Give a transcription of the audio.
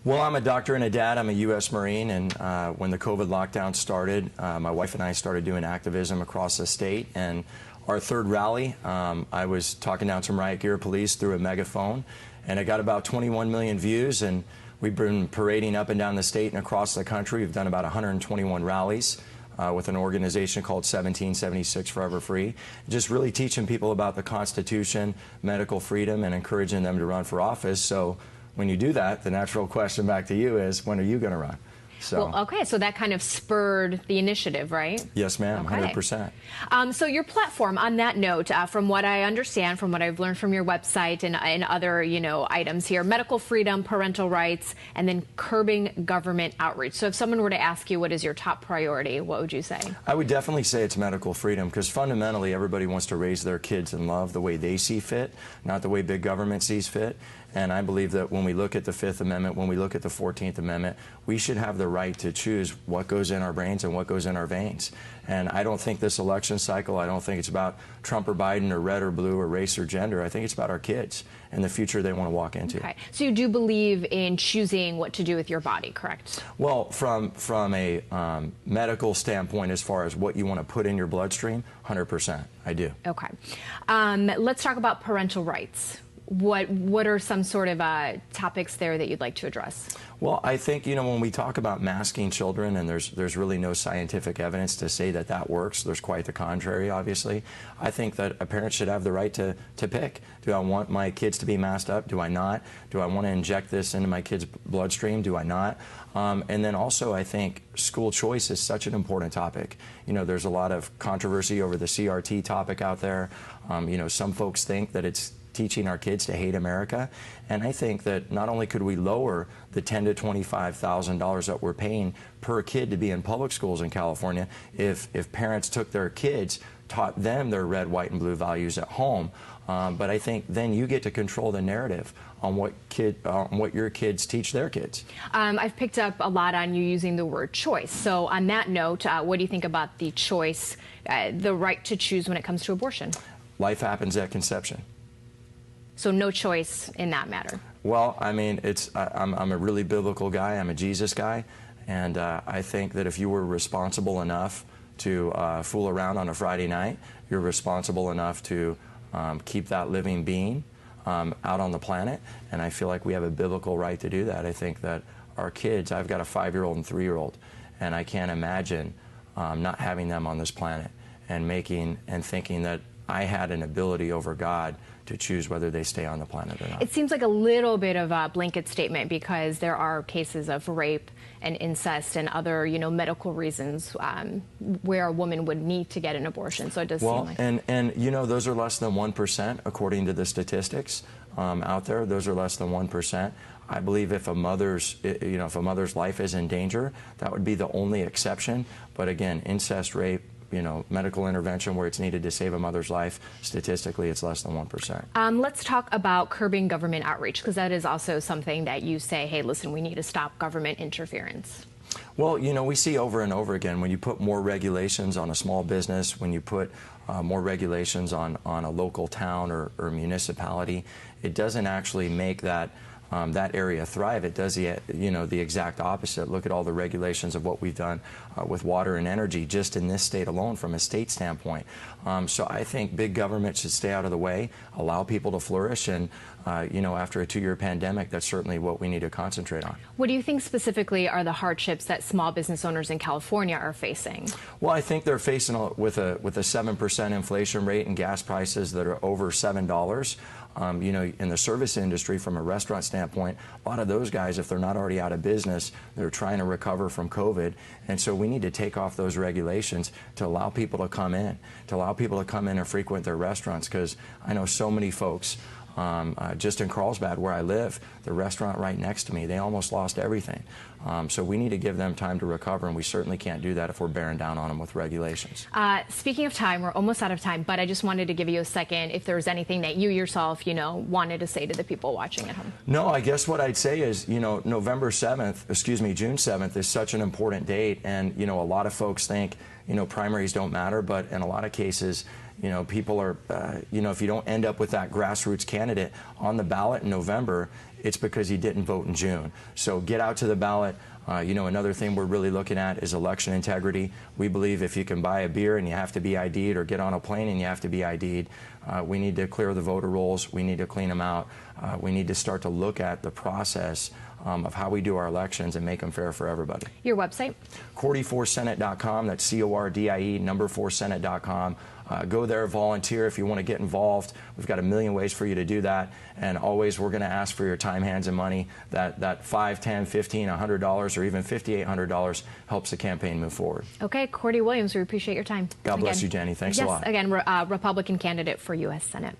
Well, I'm a doctor and a dad. I'm a U.S. Marine, and when the COVID lockdown started, my wife and I started doing activism across the state. And our third rally, I was talking down some riot gear police through a megaphone, and it got about 21 million views. And we've been parading up and down the state and across the country. We've done about 121 rallies with an organization called 1776 Forever Free, just really teaching people about the Constitution, medical freedom, and encouraging them to run for office. So when you do that, the natural question back to you is, when are you going to run? So, well, okay, so that kind of spurred the initiative, right? Yes, ma'am, okay. 100%. So your platform, on that note, from what I understand, from what I've learned from your website and other, items here, medical freedom, parental rights, and then curbing government outreach. So if someone were to ask you what is your top priority, what would you say? I would definitely say it's medical freedom, because fundamentally everybody wants to raise their kids in love the way they see fit, not the way big government sees fit. And I believe that when we look at the Fifth Amendment, when we look at the 14th Amendment, we should have the right to choose what goes in our brains and what goes in our veins. And I don't think this election cycle, I don't think it's about Trump or Biden or red or blue or race or gender. I think it's about our kids and the future they want to walk into. Okay. So you do believe in choosing what to do with your body, correct? Well, from a medical standpoint, as far as what you want to put in your bloodstream, 100%, I do. Okay. Let's talk about parental rights. What are some sort of topics there that you'd like to address? Well, I think, when we talk about masking children, and there's really no scientific evidence to say that that works. There's quite the contrary, obviously. I think that a parent should have the right to pick. Do I want my kids to be masked up? Do I not? Do I want to inject this into my kid's bloodstream? Do I not? And then also, I think school choice is such an important topic. There's a lot of controversy over the CRT topic out there. Some folks think that it's teaching our kids to hate America, and I think that not only could we lower the $10,000 to $25,000 that we're paying per kid to be in public schools in California if parents took their kids, taught them their red, white, and blue values at home. But I think then you get to control the narrative on what your kids teach their kids. I've picked up a lot on you using the word choice. So on that note, what do you think about the choice, the right to choose when it comes to abortion? Life happens at conception. So no choice in that matter? Well, I mean, I'm a really biblical guy. I'm a Jesus guy. And I think that if you were responsible enough to fool around on a Friday night, you're responsible enough to keep that living being out on the planet. And I feel like we have a biblical right to do that. I think that our kids, I've got a 5-year-old and 3-year-old, and I can't imagine not having them on this planet and thinking that I had an ability over God to choose whether they stay on the planet or not. It seems like a little bit of a blanket statement, because there are cases of rape and incest and other, medical reasons where a woman would need to get an abortion. So it does seem like... and those are less than 1% according to the statistics out there. Those are less than 1%. I believe if a mother's life is in danger, that would be the only exception. But again, incest, rape, medical intervention where it's needed to save a mother's life, statistically it's less than 1%. Let's talk about curbing government outreach, because that is also something that you say, hey, listen, we need to stop government interference. Well, we see over and over again, when you put more regulations on a small business, when you put more regulations on a local town or municipality, it doesn't actually make that area thrive. It does the exact opposite. Look at all the regulations of what we've done with water and energy just in this state alone from a state standpoint. So I think big government should stay out of the way, allow people to flourish, and after a 2-year pandemic, that's certainly what we need to concentrate on. What do you think specifically are the hardships that small business owners in California are facing? Well, I think they're facing with a 7% inflation rate and gas prices that are over $7. In the service industry, from a restaurant standpoint, a lot of those guys, if they're not already out of business, they're trying to recover from COVID. And so we need to take off those regulations to allow people to come in, and frequent their restaurants, because I know so many folks, just in Carlsbad, where I live, the restaurant right next to me, they almost lost everything. So we need to give them time to recover, and we certainly can't do that if we're bearing down on them with regulations. Speaking of time, we're almost out of time, but I just wanted to give you a second if there's anything that you yourself, wanted to say to the people watching at home. No, I guess what I'd say is, June 7th is such an important date, and, a lot of folks think, primaries don't matter, but in a lot of cases, You know, people are, you know, if you don't end up with that grassroots candidate on the ballot in November, it's because you didn't vote in June. So get out to the ballot. You know, another thing we're really looking at is election integrity. We believe if you can buy a beer and you have to be ID'd, or get on a plane and you have to be ID'd, we need to clear the voter rolls. We need to clean them out. We need to start to look at the process of how we do our elections and make them fair for everybody. Your website? Cordie4Senate.com. That's CORDIE, number 4Senate.com. Go there, volunteer if you want to get involved. We've got a million ways for you to do that. And always, we're going to ask for your time, hands, and money. That $5, $10, $15, $100, or even $5,800 helps the campaign move forward. Okay, Cordie Williams, we appreciate your time. God bless you, Jenny. Thanks a lot. Yes, again, Republican candidate for U.S. Senate.